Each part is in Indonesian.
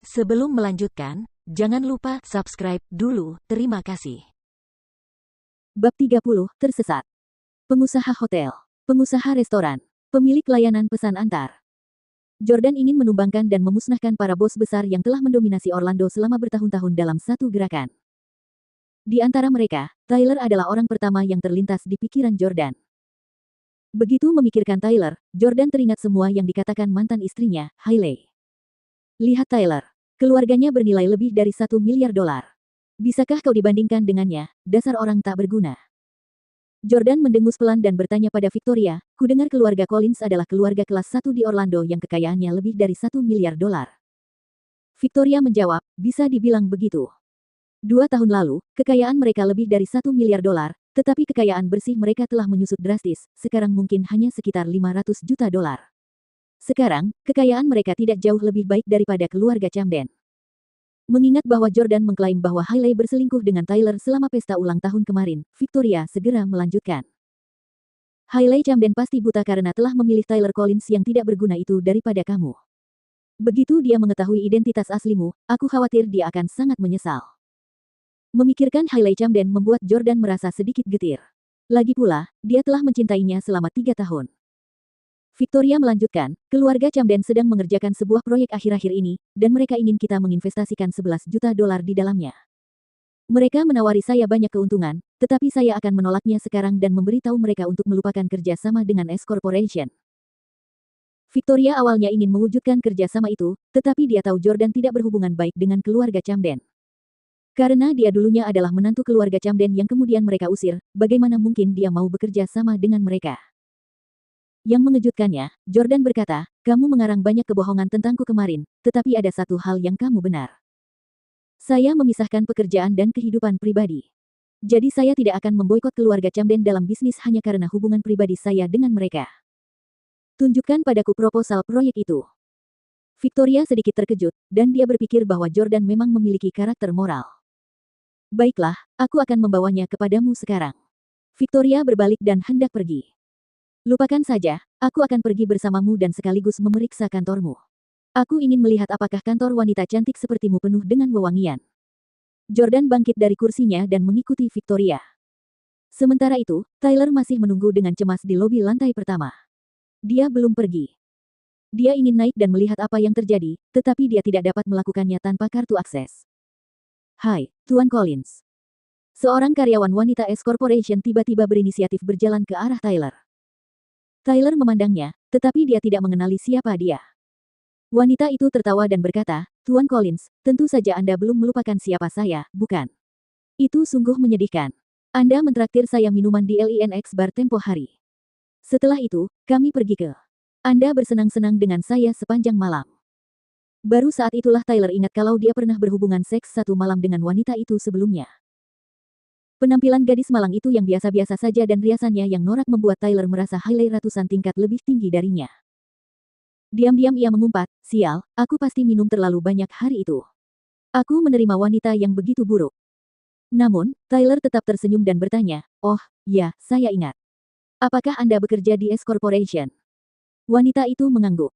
Sebelum melanjutkan, jangan lupa subscribe dulu. Terima kasih. Bab 30, Tersesat. Pengusaha hotel, pengusaha restoran, pemilik layanan pesan antar. Jordan ingin menumbangkan dan memusnahkan para bos besar yang telah mendominasi Orlando selama bertahun-tahun dalam satu gerakan. Di antara mereka, Tyler adalah orang pertama yang terlintas di pikiran Jordan. Begitu memikirkan Tyler, Jordan teringat semua yang dikatakan mantan istrinya, Hailey. Lihat Tyler. Keluarganya bernilai lebih dari $1 miliar. Bisakah kau dibandingkan dengannya, dasar orang tak berguna? Jordan mendengus pelan dan bertanya pada Victoria, kudengar keluarga Collins adalah keluarga kelas 1 di Orlando yang kekayaannya lebih dari $1 miliar. Victoria menjawab, bisa dibilang begitu. 2 tahun lalu, kekayaan mereka lebih dari $1 miliar, tetapi kekayaan bersih mereka telah menyusut drastis, sekarang mungkin hanya sekitar $500 juta. Sekarang, kekayaan mereka tidak jauh lebih baik daripada keluarga Camden. Mengingat bahwa Jordan mengklaim bahwa Hailey berselingkuh dengan Tyler selama pesta ulang tahun kemarin, Victoria segera melanjutkan. Hailey Camden pasti buta karena telah memilih Tyler Collins yang tidak berguna itu daripada kamu. Begitu dia mengetahui identitas aslimu, aku khawatir dia akan sangat menyesal. Memikirkan Hailey Camden membuat Jordan merasa sedikit getir. Lagi pula, dia telah mencintainya selama 3 tahun. Victoria melanjutkan, keluarga Camden sedang mengerjakan sebuah proyek akhir-akhir ini, dan mereka ingin kita menginvestasikan $11 juta di dalamnya. Mereka menawari saya banyak keuntungan, tetapi saya akan menolaknya sekarang dan memberitahu mereka untuk melupakan kerja sama dengan S Corporation. Victoria awalnya ingin mewujudkan kerja sama itu, tetapi dia tahu Jordan tidak berhubungan baik dengan keluarga Camden. Karena dia dulunya adalah menantu keluarga Camden yang kemudian mereka usir, bagaimana mungkin dia mau bekerja sama dengan mereka? Yang mengejutkannya, Jordan berkata, kamu mengarang banyak kebohongan tentangku kemarin, tetapi ada satu hal yang kamu benar. Saya memisahkan pekerjaan dan kehidupan pribadi. Jadi saya tidak akan memboikot keluarga Camden dalam bisnis hanya karena hubungan pribadi saya dengan mereka. Tunjukkan padaku proposal proyek itu. Victoria sedikit terkejut, dan dia berpikir bahwa Jordan memang memiliki karakter moral. Baiklah, aku akan membawanya kepadamu sekarang. Victoria berbalik dan hendak pergi. Lupakan saja, aku akan pergi bersamamu dan sekaligus memeriksa kantormu. Aku ingin melihat apakah kantor wanita cantik sepertimu penuh dengan wewangian. Jordan bangkit dari kursinya dan mengikuti Victoria. Sementara itu, Tyler masih menunggu dengan cemas di lobi lantai pertama. Dia belum pergi. Dia ingin naik dan melihat apa yang terjadi, tetapi dia tidak dapat melakukannya tanpa kartu akses. Hai, Tuan Collins. Seorang karyawan wanita S Corporation tiba-tiba berinisiatif berjalan ke arah Tyler. Tyler memandangnya, tetapi dia tidak mengenali siapa dia. Wanita itu tertawa dan berkata, Tuan Collins, tentu saja Anda belum melupakan siapa saya, bukan? Itu sungguh menyedihkan. Anda mentraktir saya minuman di LINX Bar tempo hari. Setelah itu, kami pergi ke. Anda bersenang-senang dengan saya sepanjang malam. Baru saat itulah Tyler ingat kalau dia pernah berhubungan seks satu malam dengan wanita itu sebelumnya. Penampilan gadis malang itu yang biasa-biasa saja dan riasannya yang norak membuat Tyler merasa Hailey ratusan tingkat lebih tinggi darinya. Diam-diam ia mengumpat, sial, aku pasti minum terlalu banyak hari itu. Aku menerima wanita yang begitu buruk. Namun, Tyler tetap tersenyum dan bertanya, oh, ya, saya ingat. Apakah Anda bekerja di S Corporation? Wanita itu mengangguk.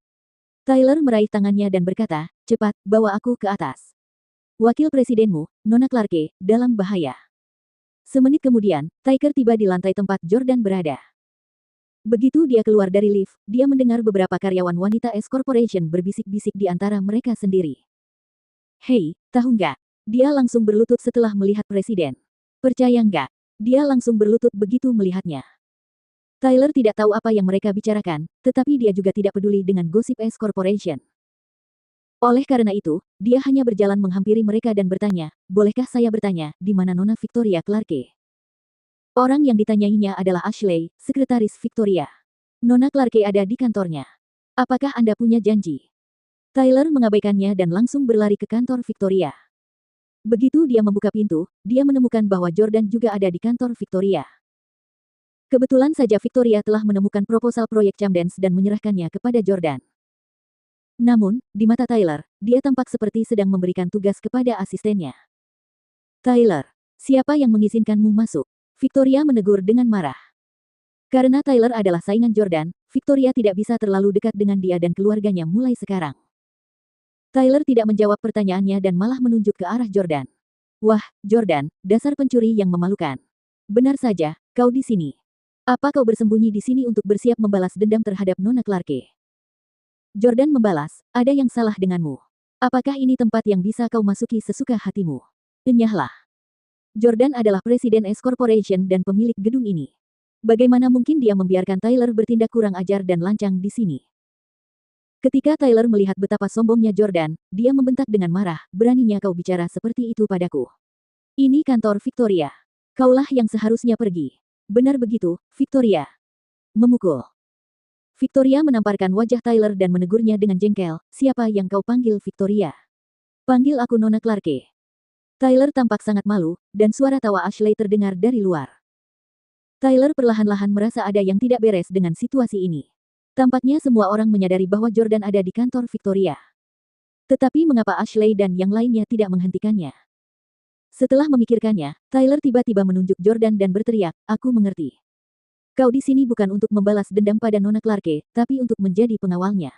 Tyler meraih tangannya dan berkata, cepat, bawa aku ke atas. Wakil presidenmu, Nona Clarke, dalam bahaya. Semenit kemudian, Tyler tiba di lantai tempat Jordan berada. Begitu dia keluar dari lift, dia mendengar beberapa karyawan wanita S Corporation berbisik-bisik di antara mereka sendiri. Hei, tahu nggak? Dia langsung berlutut setelah melihat presiden. Percaya nggak? Dia langsung berlutut begitu melihatnya. Tyler tidak tahu apa yang mereka bicarakan, tetapi dia juga tidak peduli dengan gosip S Corporation. Oleh karena itu, dia hanya berjalan menghampiri mereka dan bertanya, bolehkah saya bertanya, di mana Nona Victoria Clarke? Orang yang ditanyainya adalah Ashley, sekretaris Victoria. Nona Clarke ada di kantornya. Apakah Anda punya janji? Tyler mengabaikannya dan langsung berlari ke kantor Victoria. Begitu dia membuka pintu, dia menemukan bahwa Jordan juga ada di kantor Victoria. Kebetulan saja Victoria telah menemukan proposal proyek Camdens dan menyerahkannya kepada Jordan. Namun, di mata Tyler, dia tampak seperti sedang memberikan tugas kepada asistennya. Tyler, siapa yang mengizinkanmu masuk? Victoria menegur dengan marah. Karena Tyler adalah saingan Jordan, Victoria tidak bisa terlalu dekat dengan dia dan keluarganya mulai sekarang. Tyler tidak menjawab pertanyaannya dan malah menunjuk ke arah Jordan. Wah, Jordan, dasar pencuri yang memalukan. Benar saja, kau di sini. Apa kau bersembunyi di sini untuk bersiap membalas dendam terhadap Nona Clarke? Jordan membalas, ada yang salah denganmu. Apakah ini tempat yang bisa kau masuki sesuka hatimu? Enyahlah. Jordan adalah Presiden S Corporation dan pemilik gedung ini. Bagaimana mungkin dia membiarkan Tyler bertindak kurang ajar dan lancang di sini? Ketika Tyler melihat betapa sombongnya Jordan, dia membentak dengan marah, beraninya kau bicara seperti itu padaku. Ini kantor Victoria. Kaulah yang seharusnya pergi. Benar begitu, Victoria. Memukul. Victoria menamparkan wajah Tyler dan menegurnya dengan jengkel, siapa yang kau panggil Victoria? Panggil aku Nona Clarke. Tyler tampak sangat malu, dan suara tawa Ashley terdengar dari luar. Tyler perlahan-lahan merasa ada yang tidak beres dengan situasi ini. Tampaknya semua orang menyadari bahwa Jordan ada di kantor Victoria. Tetapi mengapa Ashley dan yang lainnya tidak menghentikannya? Setelah memikirkannya, Tyler tiba-tiba menunjuk Jordan dan berteriak, aku mengerti. Kau di sini bukan untuk membalas dendam pada Nona Clarke, tapi untuk menjadi pengawalnya.